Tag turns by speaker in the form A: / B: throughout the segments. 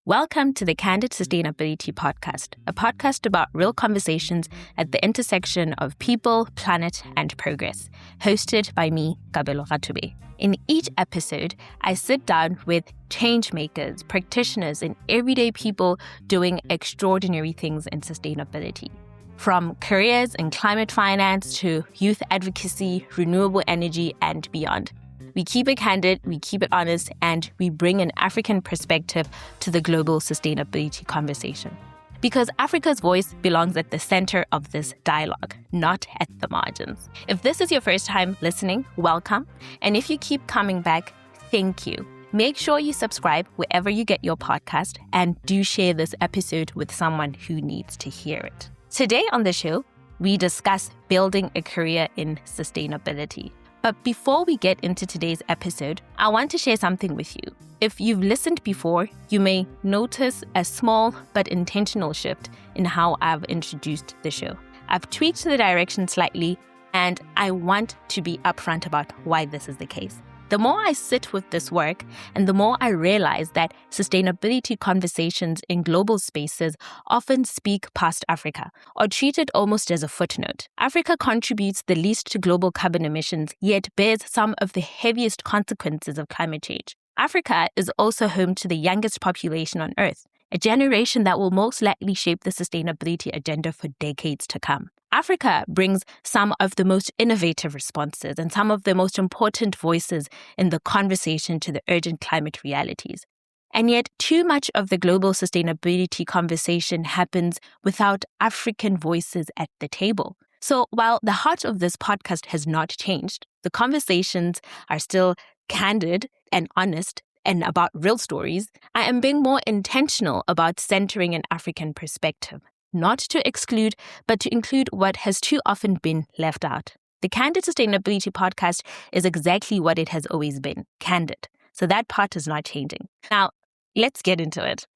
A: Welcome to the Candid Sustainability Podcast, a podcast about real conversations at the intersection of people, planet, and progress, hosted by me, Kabelo Rathobei. In each episode, I sit down with change makers, practitioners, and everyday people doing extraordinary things in sustainability. From careers in climate finance to youth advocacy, renewable energy, and beyond. We keep it candid, we keep it honest, and we bring an African perspective to the global sustainability conversation. Because Africa's voice belongs at the center of this dialogue, not at the margins. If this is your first time listening, welcome. And if you keep coming back, thank you. Make sure you subscribe wherever you get your podcast and do share this episode with someone who needs to hear it. Today on the show, we discuss building a career in sustainability. But before we get into today's episode, I want to share something with you. If you've listened before, you may notice a small but intentional shift in how I've introduced the show. I've tweaked the direction slightly, and I want to be upfront about why this is the case. The more I sit with this work, and the more I realize that sustainability conversations in global spaces often speak past Africa, or treat it almost as a footnote. Africa contributes the least to global carbon emissions, yet bears some of the heaviest consequences of climate change. Africa is also home to the youngest population on Earth, a generation that will most likely shape the sustainability agenda for decades to come. Africa brings some of the most innovative responses and some of the most important voices in the conversation to the urgent climate realities. And yet, too much of the global sustainability conversation happens without African voices at the table. So while the heart of this podcast has not changed, the conversations are still candid and honest and about real stories, I am being more intentional about centering an African perspective. Not to exclude, but to include what has too often been left out. The Candid Sustainability Podcast is exactly what it has always been, candid. So that part is not changing. Now, let's get into it.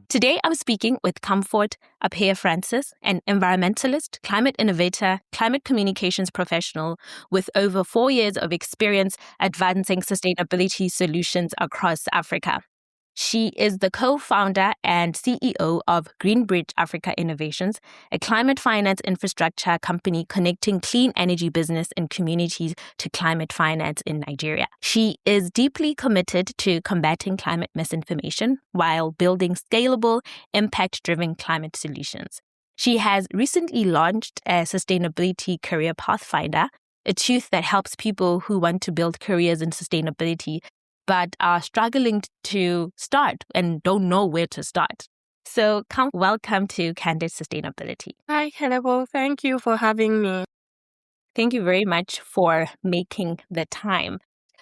A: Today, I'm speaking with Comfort Apeh Francis, an environmentalist, climate innovator, climate communications professional with over 4 years of experience advancing sustainability solutions across Africa. She is the co-founder and CEO of Greenbridge Africa Innovations, a climate finance infrastructure company connecting clean energy business and communities to climate finance in Nigeria. She is deeply committed to combating climate misinformation while building scalable, impact-driven climate solutions. She has recently launched a Sustainability Career Pathfinder, a tool that helps people who want to build careers in sustainability but are struggling to start and don't know where to start. So welcome to Candid Sustainability.
B: Hi, hello. Thank you for having me.
A: Thank you very much for making the time.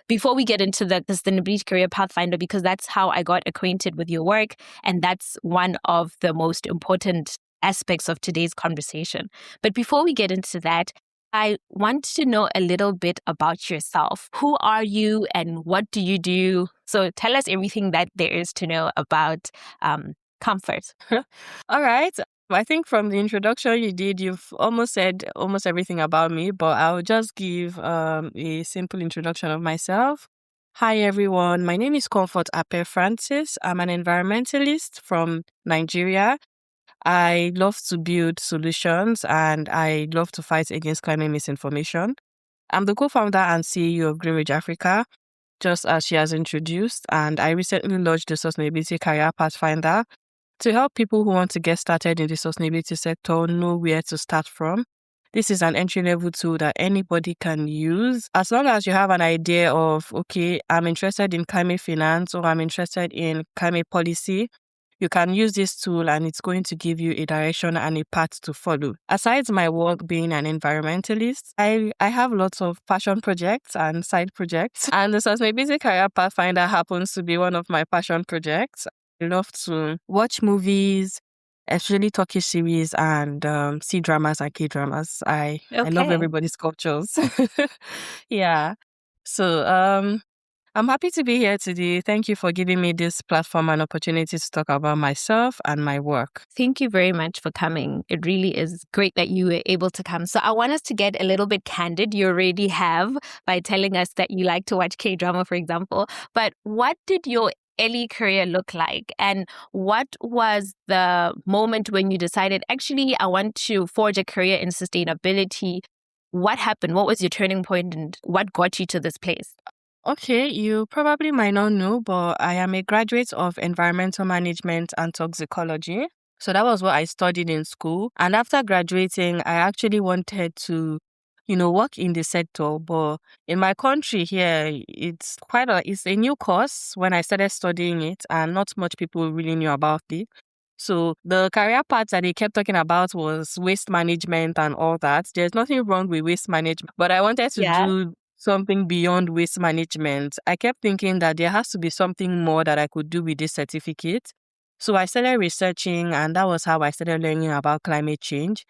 A: Before we get into the Sustainability Career Pathfinder, because that's how I got acquainted with your work, and that's one of the most important aspects of today's conversation. But before we get into that, I want to know a little bit about yourself. Who are you and what do you do? So tell us everything that there is to know about Comfort.
B: All right. I think from the introduction you did, you've almost said almost everything about me, but I'll just give a simple introduction of myself. Hi, everyone. My name is Comfort Apeh Francis. I'm an environmentalist from Nigeria. I love to build solutions and I love to fight against climate misinformation. I'm the co-founder and CEO of Greenbridge Africa, just as she has introduced, and I recently launched the Sustainability Career Pathfinder to help people who want to get started in the sustainability sector know where to start from. This is an entry-level tool that anybody can use. As long as you have an idea of, okay, I'm interested in climate finance or I'm interested in climate policy, you can use this tool and it's going to give you a direction and a path to follow. Aside my work being an environmentalist, I have lots of passion projects and side projects. And the Sustainability Career Pathfinder happens to be one of my passion projects. I love to watch movies, especially Turkish series and C-dramas and K-dramas. I love everybody's cultures. Yeah. So, I'm happy to be here today. Thank you for giving me this platform and opportunity to talk about myself and my work.
A: Thank you very much for coming. It really is great that you were able to come. So I want us to get a little bit candid. You already have by telling us that you like to watch K-drama, for example. But what did your early career look like? And what was the moment when you decided, actually, I want to forge a career in sustainability? What happened? What was your turning point and what got you to this place?
B: Okay, you probably might not know, but I am a graduate of environmental management and toxicology. So that was what I studied in school. And after graduating, I actually wanted to, work in the sector. But in my country here, it's a new course when I started studying it, and not much people really knew about it. So the career path that they kept talking about was waste management and all that. There's nothing wrong with waste management, but I wanted to
A: Yeah.
B: do something beyond waste management. I kept thinking that there has to be something more that I could do with this certificate. So I started researching, and that was how I started learning about climate change.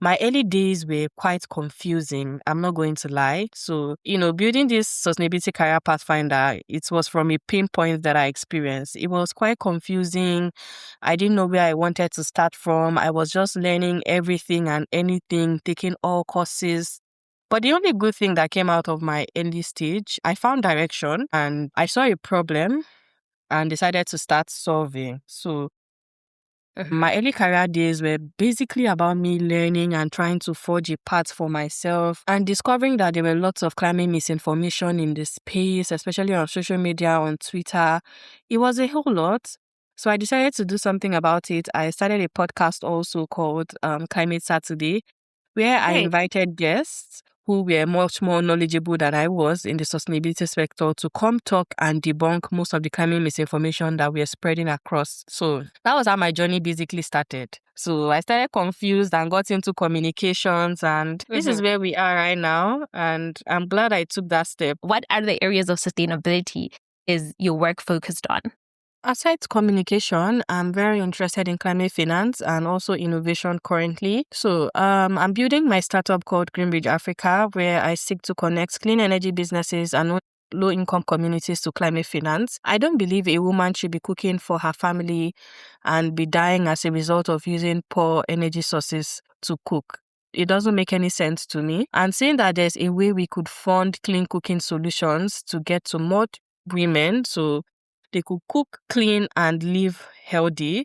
B: My early days were quite confusing. I'm not going to lie. So, building this Sustainability Career Pathfinder, it was from a pain point that I experienced. It was quite confusing. I didn't know where I wanted to start from. I was just learning everything and anything, taking all courses. But the only good thing that came out of my early stage, I found direction and I saw a problem and decided to start solving. So my early career days were basically about me learning and trying to forge a path for myself and discovering that there were lots of climate misinformation in the space, especially on social media, on Twitter. It was a whole lot. So I decided to do something about it. I started a podcast also called Climate Saturday, where I
A: Great.
B: invited guests who were much more knowledgeable than I was in the sustainability sector to come talk and debunk most of the climate misinformation that we are spreading across. So that was how my journey basically started. So I started confused and got into communications, and this is where we are right now. And I'm glad I took that step.
A: What are the areas of sustainability is your work focused on?
B: Aside communication, I'm very interested in climate finance and also innovation currently. So I'm building my startup called Greenbridge Africa, where I seek to connect clean energy businesses and low-income communities to climate finance. I don't believe a woman should be cooking for her family and be dying as a result of using poor energy sources to cook. It doesn't make any sense to me. And saying that there's a way we could fund clean cooking solutions to get to more women, so they could cook, clean, and live healthy.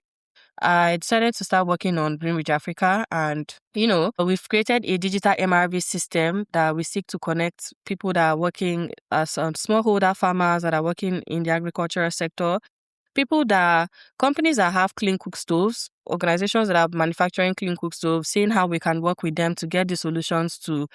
B: I decided to start working on Greenwich Africa, and we've created a digital MRV system that we seek to connect people that are working as smallholder farmers that are working in the agricultural sector, companies that have clean cook stoves, organizations that are manufacturing clean cook stoves, seeing how we can work with them to get the solutions to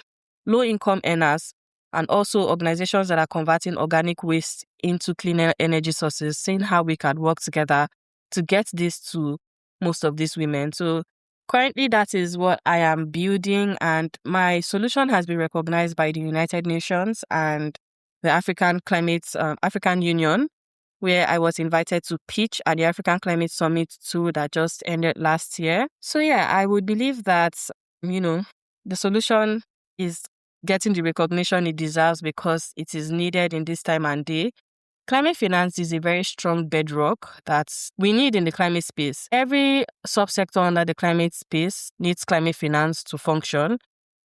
B: low-income earners, and also organizations that are converting organic waste into cleaner energy sources, seeing how we can work together to get this to most of these women. So currently that is what I am building, and my solution has been recognized by the United Nations and the African Union, where I was invited to pitch at the African Climate Summit 2 that just ended last year. So yeah, I would believe that, the solution is getting the recognition it deserves because it is needed in this time and day. Climate finance is a very strong bedrock that we need in the climate space. Every subsector under the climate space needs climate finance to function.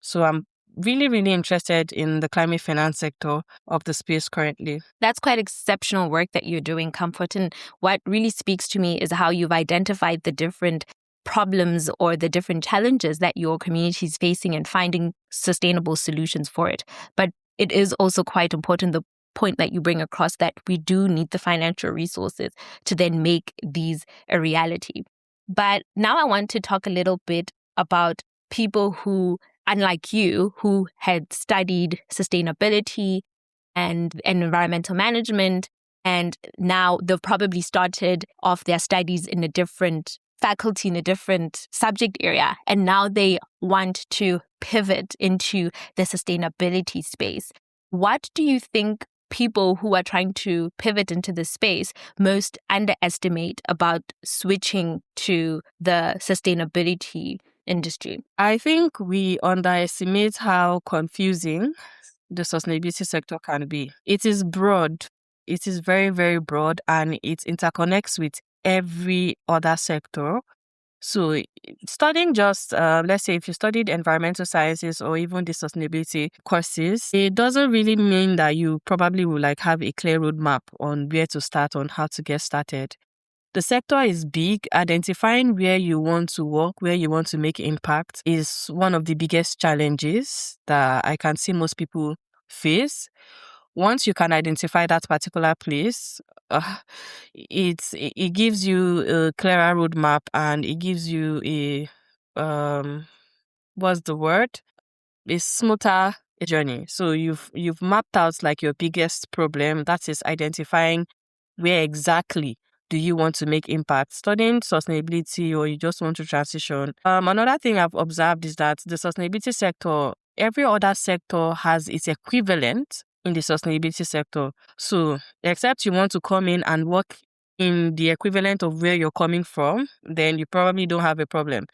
B: So I'm really, really interested in the climate finance sector of the space currently.
A: That's quite exceptional work that you're doing, Comfort. And what really speaks to me is how you've identified the different problems or the different challenges that your community is facing and finding sustainable solutions for it. But it is also quite important, the point that you bring across, that we do need the financial resources to then make these a reality. But now I want to talk a little bit about people who, unlike you, who had studied sustainability and environmental management, and now they've probably started off their studies in a different faculty, in a different subject area, and now they want to pivot into the sustainability space. What do you think people who are trying to pivot into this space most underestimate about switching to the sustainability industry?
B: I think we underestimate how confusing the sustainability sector can be. It is broad. It is very, very broad, and it interconnects with every other sector. So studying just, let's say if you studied environmental sciences or even the sustainability courses, it doesn't really mean that you probably will like have a clear roadmap on where to start, on how to get started. The sector is big. Identifying where you want to work, where you want to make impact is one of the biggest challenges that I can see most people face. Once you can identify that particular place, it gives you a clearer roadmap, and it gives you a what's the word? A smoother journey. So you've mapped out like your biggest problem. That is identifying where exactly do you want to make impact. Studying sustainability, or you just want to transition. Another thing I've observed is that the sustainability sector, every other sector has its equivalent in the sustainability sector. So except you want to come in and work in the equivalent of where you're coming from, then you probably don't have a problem.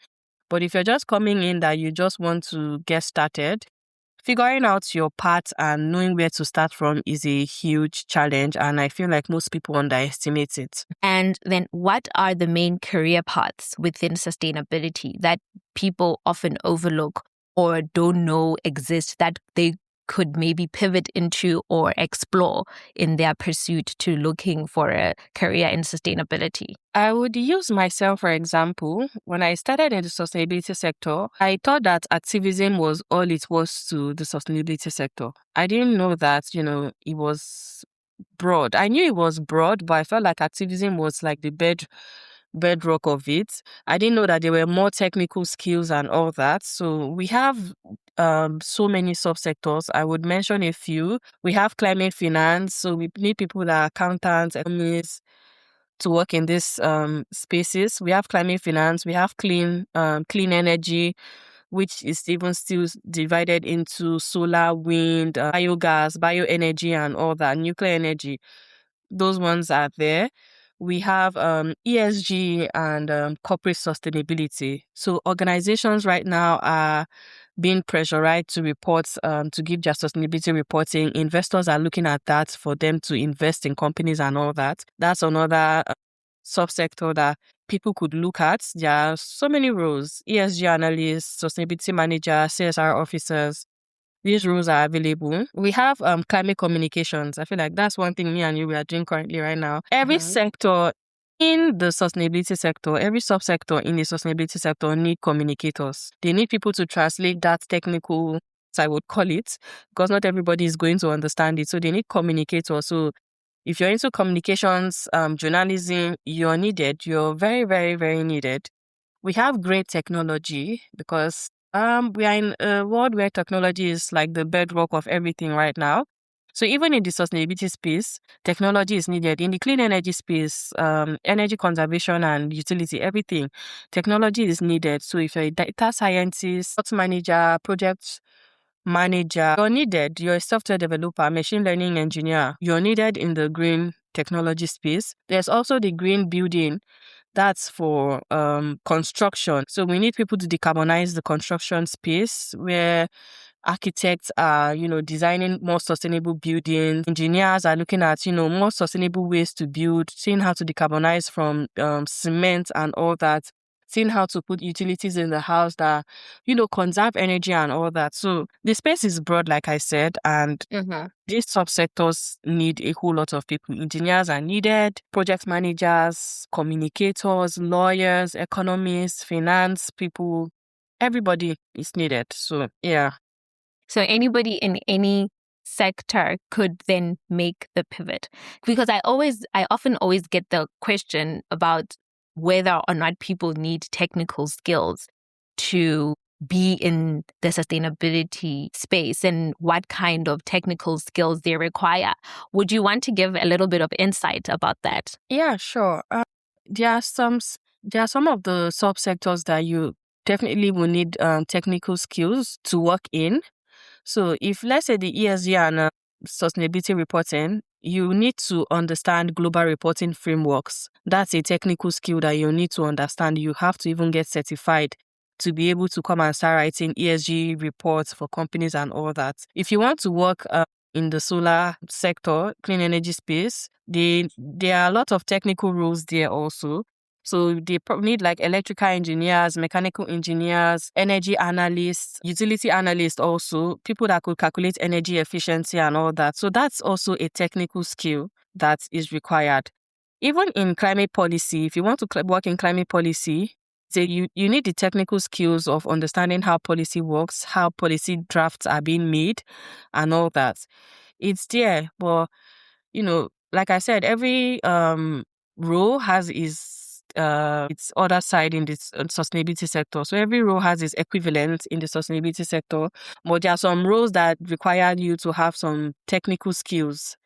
B: But if you're just coming in that you just want to get started, figuring out your path and knowing where to start from is a huge challenge, and I feel like most people underestimate it.
A: And then what are the main career paths within sustainability that people often overlook or don't know exist that they could maybe pivot into or explore in their pursuit to looking for a career in sustainability?
B: I would use myself, for example. When I started in the sustainability sector, I thought that activism was all it was to the sustainability sector. I didn't know that, it was broad. I knew it was broad, but I felt like activism was like the bedrock of it. I didn't know that there were more technical skills and all that. So we have so many subsectors. I would mention a few. We have climate finance. So we need people that are accountants, economists to work in these spaces. We have climate finance. We have clean energy, which is even still divided into solar, wind, biogas, bioenergy, and all that, nuclear energy. Those ones are there. We have ESG and corporate sustainability. So organizations right now are being pressurized to report, to give their sustainability reporting. Investors are looking at that for them to invest in companies and all that. That's another subsector that people could look at. There are so many roles: ESG analysts, sustainability manager, CSR officers. These roles are available. We have climate communications. I feel like that's one thing me and you are doing currently right now. Every sector in the sustainability sector, every subsector in the sustainability sector need communicators. They need people to translate that technical, I would call it, because not everybody is going to understand it. So they need communicators. So if you're into communications, journalism, you're needed. You're very, very, very needed. We have great technology because we are in a world where technology is like the bedrock of everything right now. So even in the sustainability space, technology is needed. In the clean energy space, energy conservation and utility, everything, technology is needed. So if you're a data scientist, product manager, project manager, you're needed. You're a software developer, machine learning engineer, you're needed in the green technology space. There's also the green building. That's for construction. So we need people to decarbonize the construction space, where architects are, designing more sustainable buildings. Engineers are looking at, more sustainable ways to build, seeing how to decarbonize from cement and all that, seeing how to put utilities in the house that, conserve energy and all that. So the space is broad, like I said, and these subsectors need a whole lot of people. Engineers are needed, project managers, communicators, lawyers, economists, finance people. Everybody is needed. So, yeah.
A: So anybody in any sector could then make the pivot. Because I often always get the question about whether or not people need technical skills to be in the sustainability space and what kind of technical skills they require. Would you want to give a little bit of insight about that?
B: Yeah, sure. There are some of the subsectors that you definitely will need technical skills to work in. So if, let's say, the ESG and sustainability reporting, you need to understand global reporting frameworks. That's a technical skill that you need to understand. You have to even get certified to be able to come and start writing ESG reports for companies and all that. If you want to work in the solar sector, clean energy space, there are a lot of technical roles there also. So they need like electrical engineers, mechanical engineers, energy analysts, utility analysts also, people that could calculate energy efficiency and all that. So that's also a technical skill that is required. Even in climate policy, if you want to work in climate policy, you need the technical skills of understanding how policy works, how policy drafts are being made, and all that. It's there, but like I said, every role has its other side in this sustainability sector. So every role has its equivalent in the sustainability sector, but there are some roles that require you to have some technical skills.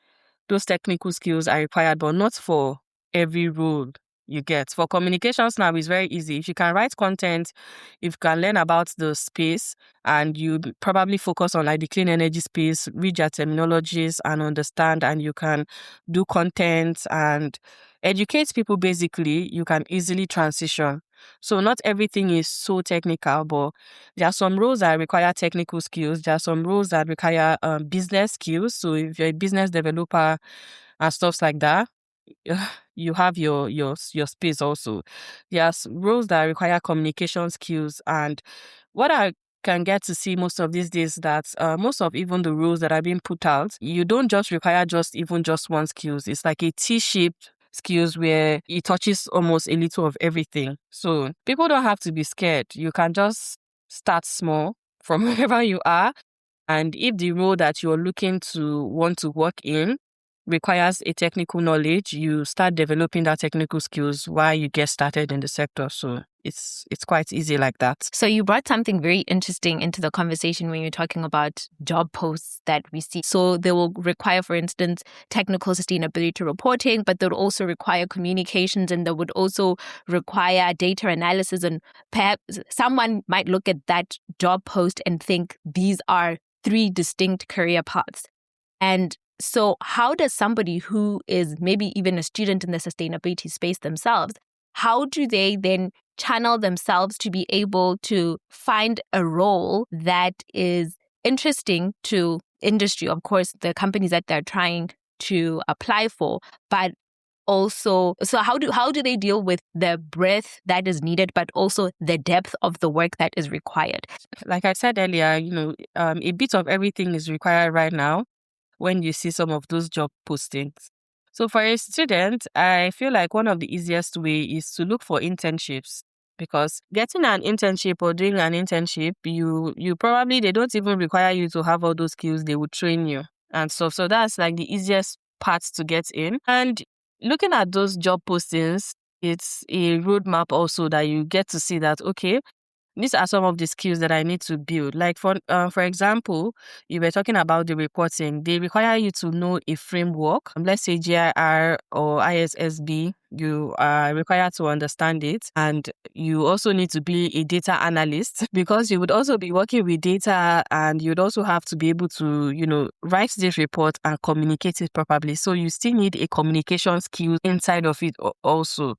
B: Those technical skills are required, but not for every role you get. For communications now, it's very easy. If you can write content, if you can learn about the space, and you probably focus on like the clean energy space, read your terminologies and understand, and you can do content and educate people basically, you can easily transition. So not everything is so technical, but there are some roles that require technical skills. There are some roles that require business skills. So if you're a business developer and stuff like that, you have your space also. There are roles that require communication skills, and what I can get to see most of these days that most of even the roles that are being put out, you don't just require just one skills. It's like a T-shaped skills where it touches almost a little of everything. So people don't have to be scared. You can just start small from wherever you are. And if the role that you're looking to want to work in requires a technical knowledge, you start developing that technical skills while you get started in the sector. So it's quite easy like that.
A: So you brought something very interesting into the conversation when you're talking about job posts that we see. So they will require, for instance, technical sustainability reporting, but they would also require communications, and they would also require data analysis. And perhaps someone might look at that job post and think these are 3 distinct career paths. And so how does somebody who is maybe even a student in the sustainability space themselves, how do they then channel themselves to be able to find a role that is interesting to industry, of course, the companies that they're trying to apply for, but also, so how do they deal with the breadth that is needed, but also the depth of the work that is required?
B: Like I said earlier, a bit of everything is required right now when you see some of those job postings. So for a student, I feel like one of the easiest way is to look for internships, because getting an internship or doing an internship, you probably, they don't even require you to have all those skills. They would train you and stuff. So that's like the easiest part to get in. And looking at those job postings, it's a roadmap also that you get to see that, okay, these are some of the skills that I need to build. Like for example, you were talking about the reporting. They require you to know a framework. Let's say GIR or ISSB. You are required to understand it. And you also need to be a data analyst, because you would also be working with data, and you'd also have to be able to, write this report and communicate it properly. So you still need a communication skill inside of it also.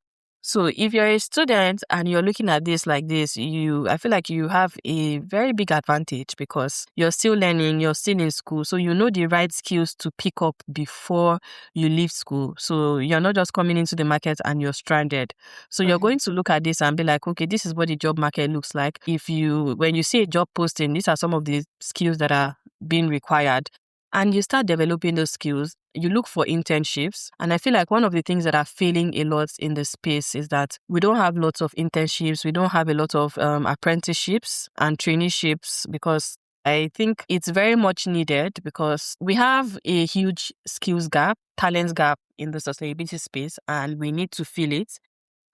B: So if you're a student and you're looking at this like this, I feel like you have a very big advantage, because you're still learning, you're still in school. So you know the right skills to pick up before you leave school. So you're not just coming into the market and you're stranded. So you're going to look at this and be like, okay, this is what the job market looks like. When you see a job posting, these are some of the skills that are being required. And you start developing those skills, you look for internships. And I feel like one of the things that are failing a lot in the space is that we don't have lots of internships. We don't have a lot of apprenticeships and traineeships, because I think it's very much needed, because we have a huge skills gap, talent gap in the sustainability space, and we need to fill it.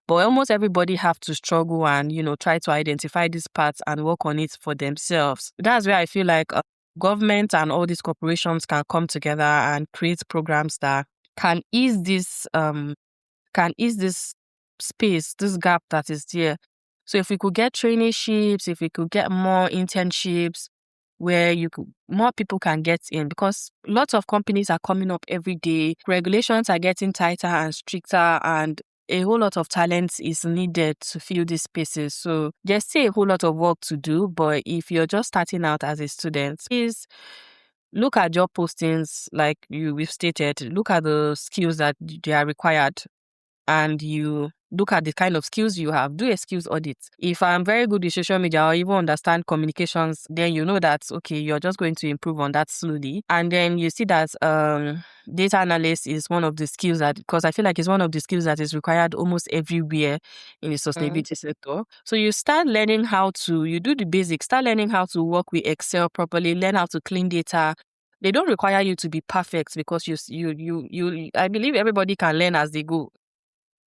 B: But almost everybody have to struggle and, try to identify these parts and work on it for themselves. That's where I feel like government and all these corporations can come together and create programs that can ease this space, this gap that is there. So if we could get traineeships, if we could get more internships where more people can get in, because lots of companies are coming up every day. Regulations are getting tighter and stricter, and a whole lot of talent is needed to fill these spaces. So there's still a whole lot of work to do. But if you're just starting out as a student, please look at job postings like we've stated. Look at the skills that they are required, and you look at the kind of skills you have. Do a skills audit. If I'm very good with social media or even understand communications, then you know that, okay, you're just going to improve on that slowly. And then you see that data analyst is one of the skills that, because I feel like it's one of the skills that is required almost everywhere in the sustainability sector. So you start learning you do the basics, start learning how to work with Excel properly, learn how to clean data. They don't require you to be perfect, because I believe everybody can learn as they go.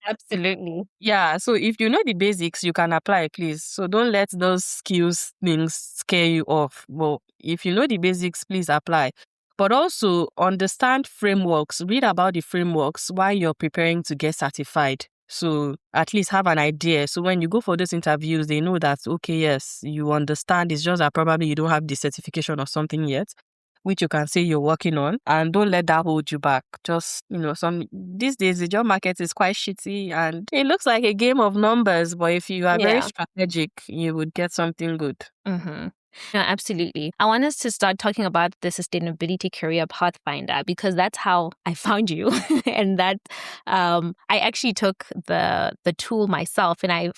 A: Absolutely.
B: Yeah, so if you know the basics, you can apply, please. So don't let those skills things scare you off. Well, if you know the basics, please apply. But also understand frameworks, read about the frameworks while you're preparing to get certified. So at least have an idea. So when you go for those interviews, they know that, okay, yes, you understand. It's just that probably you don't have the certification or something yet, which you can say you're working on, and don't let that hold you back. Just, these days the job market is quite shitty and it looks like a game of numbers, but if you are very strategic, you would get something good.
A: Mm-hmm. No, absolutely. I want us to start talking about the Sustainability Career Pathfinder, because that's how I found you. And that I actually took the tool myself, and I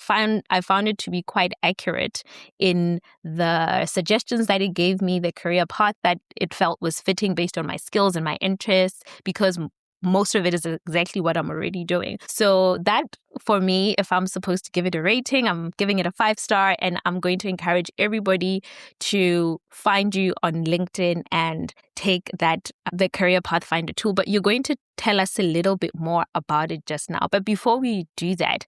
A: found it to be quite accurate in the suggestions that it gave me, the career path that it felt was fitting based on my skills and my interests, because most of it is exactly what I'm already doing. So that, for me, if I'm supposed to give it a rating, I'm giving it a 5-star, and I'm going to encourage everybody to find you on LinkedIn and take the Career Pathfinder tool. But you're going to tell us a little bit more about it just now. But before we do that,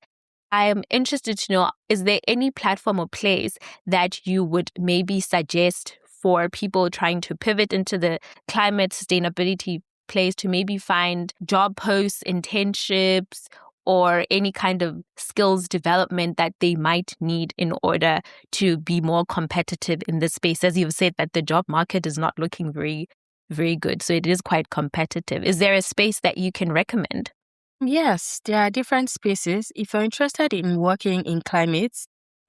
A: I am interested to know, is there any platform or place that you would maybe suggest for people trying to pivot into the climate sustainability place to maybe find job posts, internships, or any kind of skills development that they might need in order to be more competitive in this space? As you've said, that the job market is not looking very, very good. So it is quite competitive. Is there a space that you can recommend?
B: Yes, there are different spaces. If you're interested in working in climate,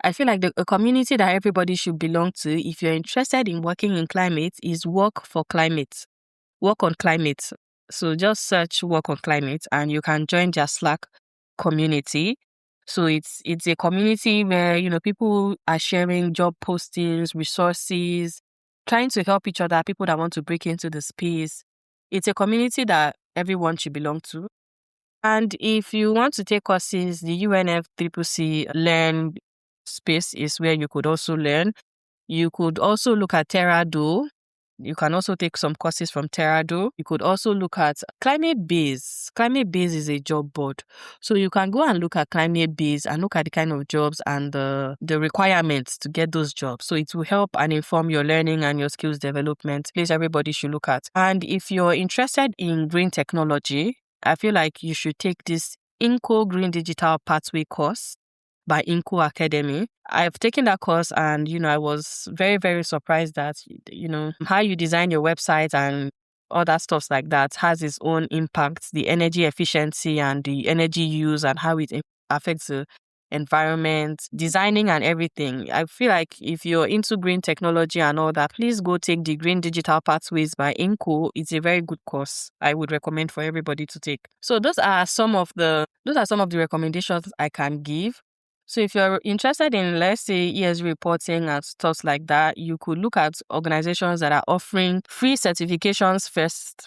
B: I feel like a community that everybody should belong to, if you're interested in working in climate, is Work for Climate. Work on Climate. So just search Work on Climate and you can join their Slack community. So it's a community where, people are sharing job postings, resources, trying to help each other, people that want to break into the space. It's a community that everyone should belong to. And if you want to take courses, the UNFCCC Learn space is where you could also learn. You could also look at Terrado. You can also take some courses from Terrado. You could also look at Climate Base. Climate Base is a job board. So you can go and look at Climate Base and look at the kind of jobs and the requirements to get those jobs. So it will help and inform your learning and your skills development. Place everybody should look at. And if you're interested in green technology, I feel like you should take this INCO Green Digital Pathway course by INCO Academy. I've taken that course and, I was very, very surprised that, how you design your website and all that stuff like that has its own impact, the energy efficiency and the energy use and how it affects the environment, designing and everything. I feel like if you're into green technology and all that, please go take the Green Digital Pathways by INCO. It's a very good course. I would recommend for everybody to take. So those are some of the recommendations I can give. So if you're interested in, let's say, ESG reporting and stuff like that, you could look at organizations that are offering free certifications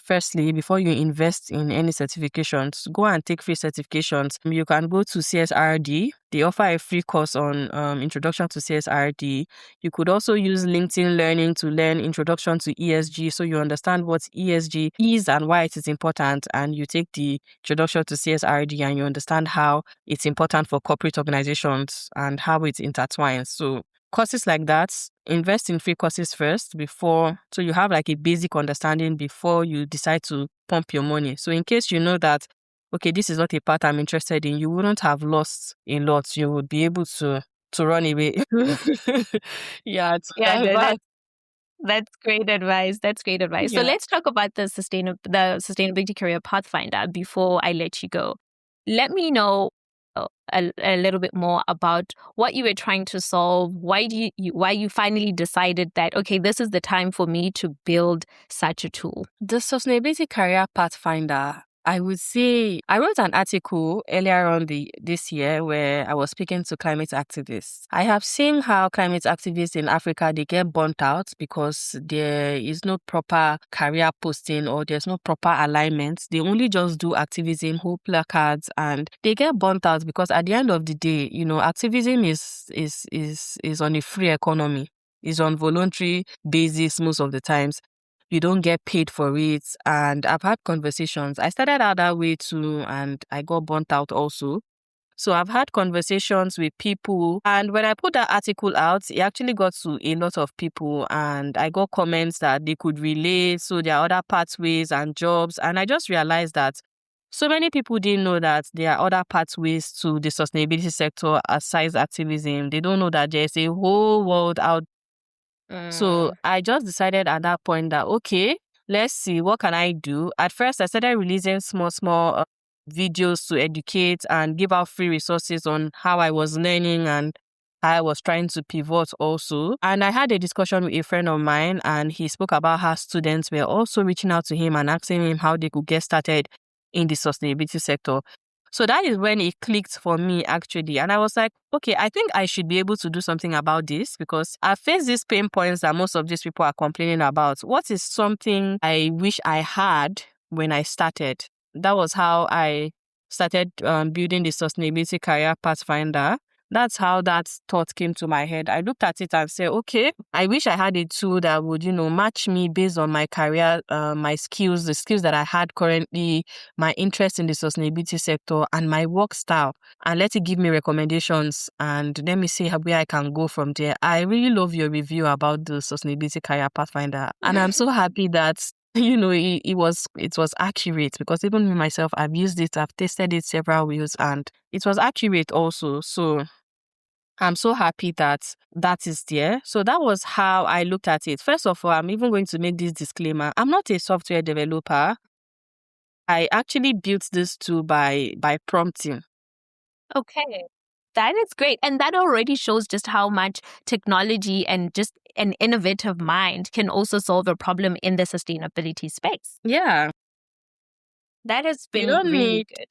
B: firstly, before you invest in any certifications. Go and take free certifications. You can go to CSRD. They offer a free course on introduction to CSRD. You could also use LinkedIn Learning to learn introduction to ESG, so you understand what ESG is and why it is important, and you take the introduction to CSRD and you understand how it's important for corporate organizations and how it intertwines. So courses like that, invest in free courses first so you have like a basic understanding before you decide to pump your money. So in case you know that, okay, this is not a part I'm interested in, you wouldn't have lost a lot. You would be able to run away. Yeah,
A: That's great advice.
B: Yeah.
A: So let's talk about the Sustainability Career Pathfinder before I let you go. Let me know a little bit more about what you were trying to solve? Why you finally decided that, okay, this is the time for me to build such a tool?
B: The Sustainability Career Pathfinder, I would say I wrote an article earlier on this year where I was speaking to climate activists. I have seen how climate activists in Africa, they get burnt out because there is no proper career posting or there's no proper alignment. They only just do activism, hold placards, and they get burnt out because at the end of the day, activism is on a free economy. Is on voluntary basis most of the times. You don't get paid for it. And I've had conversations. I started out that way too, and I got burnt out also. So I've had conversations with people. And when I put that article out, it actually got to a lot of people. And I got comments that they could relate. So there are other pathways and jobs. And I just realized that so many people didn't know that there are other pathways to the sustainability sector aside activism. They don't know that there's a whole world out. So I just decided at that point that, okay, let's see, what can I do? At first, I started releasing small videos to educate and give out free resources on how I was learning and how I was trying to pivot also. And I had a discussion with a friend of mine, and he spoke about how students were also reaching out to him and asking him how they could get started in the sustainability sector. So that is when it clicked for me, actually. And I was like, okay, I think I should be able to do something about this because I face these pain points that most of these people are complaining about. What is something I wish I had when I started? That was how I started building the Sustainability Career Pathfinder. That's how that thought came to my head. I looked at it and said, okay, I wish I had a tool that would, match me based on my career, my skills, the skills that I had currently, my interest in the sustainability sector and my work style, and let it give me recommendations and let me see where I can go from there. I really love your review about the Sustainability Career Pathfinder. And I'm so happy that it was accurate because even me myself, I've used it, I've tested it several ways and it was accurate also. So I'm so happy that that is there. So that was how I looked at it. First of all, I'm even going to make this disclaimer. I'm not a software developer. I actually built this tool by prompting.
A: Okay. That is great. And that already shows just how much technology and just an innovative mind can also solve a problem in the sustainability space.
B: Yeah.
A: That has been
B: don't
A: really good.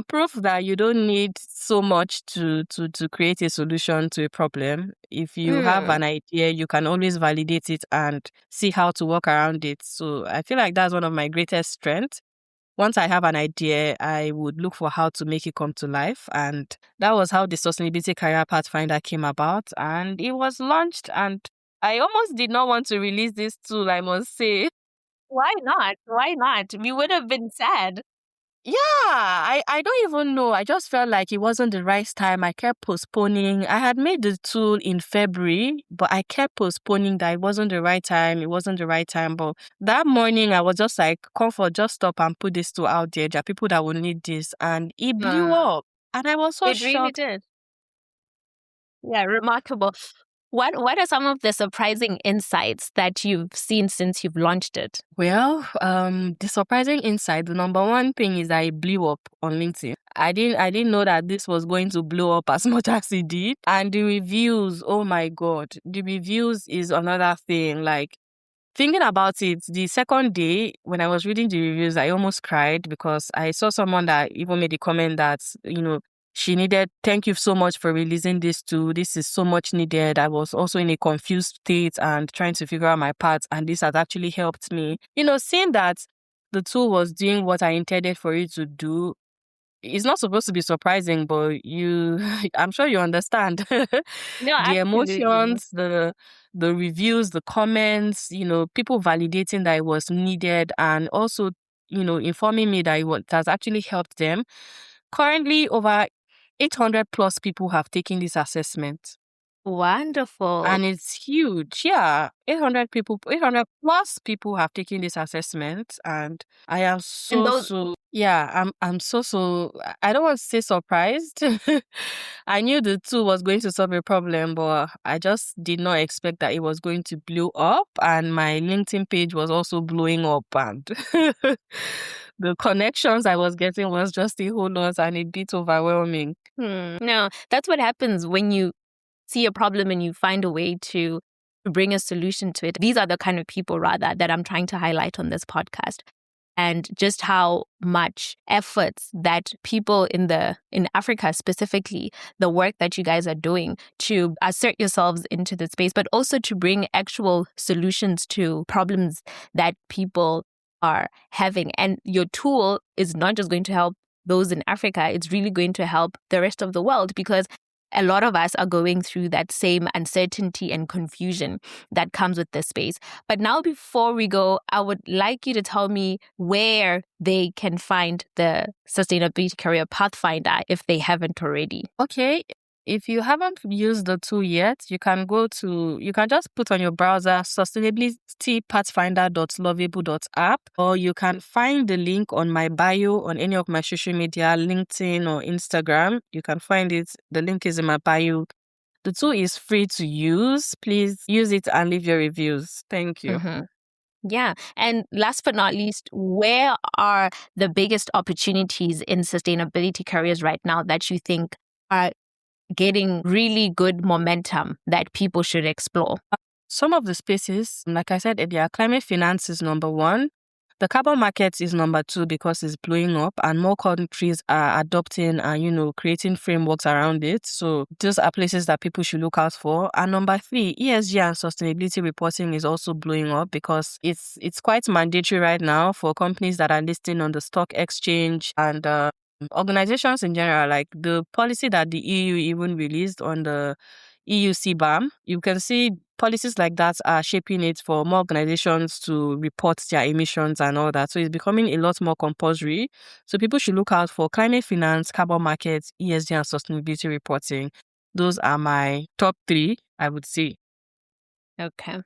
B: Proof that you don't need so much to create a solution to a problem. If you have an idea, you can always validate it and see how to work around it. So I feel like that's one of my greatest strengths. Once I have an idea, I would look for how to make it come to life. And that was how the Sustainability Career Pathfinder came about. And it was launched. And I almost did not want to release this tool, I must say.
A: Why not? Why not? We would have been sad.
B: Yeah, I don't even know. I just felt like it wasn't the right time. I kept postponing. I had made the tool in February, but I kept postponing that it wasn't the right time. It wasn't the right time. But that morning, I was just like, Comfort, just stop and put this tool out there. There are people that will need this. And it blew up. And I was so
A: It really
B: shocked.
A: did. Yeah, remarkable. What are some of the surprising insights that you've seen since you've launched it?
B: Well, the surprising insight, the number one thing is that it blew up on LinkedIn. I didn't know that this was going to blow up as much as it did. And the reviews, oh my God, the reviews is another thing. Like, thinking about it, the second day when I was reading the reviews, I almost cried because I saw someone that even made a comment that, she needed, thank you so much for releasing this tool. This is so much needed. I was also in a confused state and trying to figure out my path, and this has actually helped me. Seeing that the tool was doing what I intended for it to do, it's not supposed to be surprising, but I'm sure you understand.
A: No,
B: The
A: absolutely.
B: emotions, the reviews, the comments, people validating that it was needed and also, informing me that it has actually helped them. Currently, over 800 plus people have taken this assessment.
A: Wonderful.
B: And it's huge. Yeah. 800 plus people have taken this assessment. And I am
A: And those,
B: I'm so, I don't want to say surprised. I knew the tool was going to solve a problem, but I just did not expect that it was going to blow up. And my LinkedIn page was also blowing up. And the connections I was getting was just a whole lot and a bit overwhelming.
A: No, that's what happens when you see a problem and you find a way to bring a solution to it. These are the kind of people, rather, that I'm trying to highlight on this podcast. And just how much efforts that people in Africa specifically, the work that you guys are doing to assert yourselves into the space, but also to bring actual solutions to problems that people are having. And your tool is not just going to help those in Africa, it's really going to help the rest of the world, because a lot of us are going through that same uncertainty and confusion that comes with this space. But now, before we go, I would like you to tell me where they can find the Sustainability Career Pathfinder if they haven't already.
B: Okay. If you haven't used the tool yet, you can just put on your browser sustainabilitypathfinder.lovable.app, or you can find the link on my bio on any of my social media, LinkedIn or Instagram. You can find it. The link is in my bio. The tool is free to use. Please use it and leave your reviews. Thank you.
A: Mm-hmm. Yeah. And last but not least, where are the biggest opportunities in sustainability careers right now that you think are getting really good momentum that people should explore?
B: Some of the spaces, like I said earlier, climate finance is number one. The carbon market is number two because it's blowing up and more countries are adopting and, creating frameworks around it. So those are places that people should look out for. And number three, ESG and sustainability reporting is also blowing up because it's quite mandatory right now for companies that are listing on the stock exchange and organizations in general. Like the policy that the EU even released on the EU CBAM, you can see policies like that are shaping it for more organizations to report their emissions and all that. So it's becoming a lot more compulsory. So people should look out for climate finance, carbon markets, ESG and sustainability reporting. Those are my top three, I would say.
A: Okay.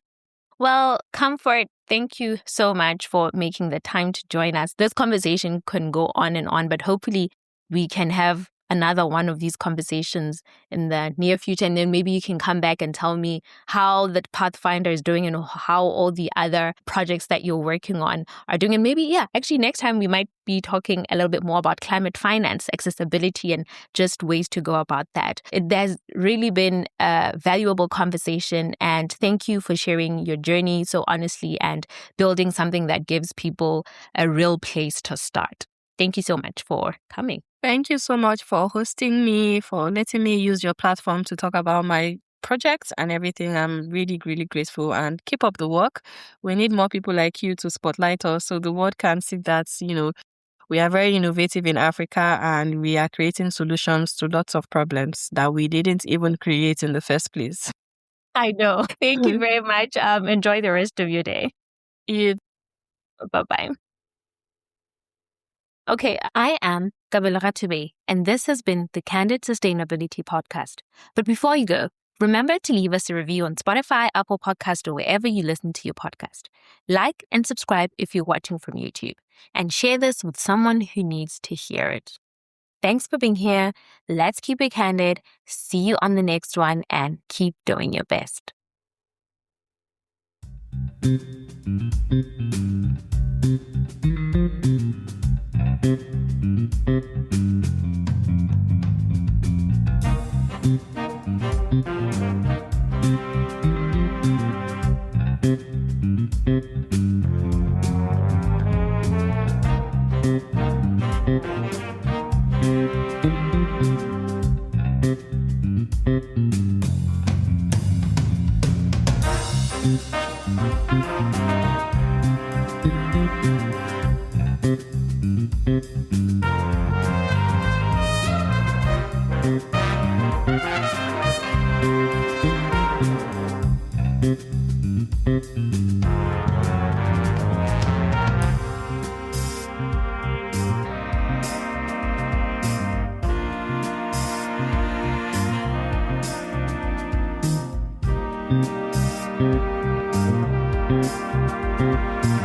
A: Well, Comfort, thank you so much for making the time to join us. This conversation can go on and on, but hopefully we can have another one of these conversations in the near future. And then maybe you can come back and tell me how the Pathfinder is doing and how all the other projects that you're working on are doing. And maybe, actually next time we might be talking a little bit more about climate finance, accessibility, and just ways to go about that. It has really been a valuable conversation. And thank you for sharing your journey so honestly and building something that gives people a real place to start. Thank you so much for coming.
B: Thank you so much for hosting me, for letting me use your platform to talk about my projects and everything. I'm really, really grateful, and keep up the work. We need more people like you to spotlight us so the world can see that, we are very innovative in Africa and we are creating solutions to lots of problems that we didn't even create in the first place.
A: I know. Thank you very much. Enjoy the rest of your day. Bye-bye. Okay, I am Kabelo Rathobei, and this has been the Candid Sustainability Podcast. But before you go, remember to leave us a review on Spotify, Apple Podcast, or wherever you listen to your podcast. Like and subscribe if you're watching from YouTube, and share this with someone who needs to hear it. Thanks for being here. Let's keep it candid. See you on the next one, and keep doing your best. you.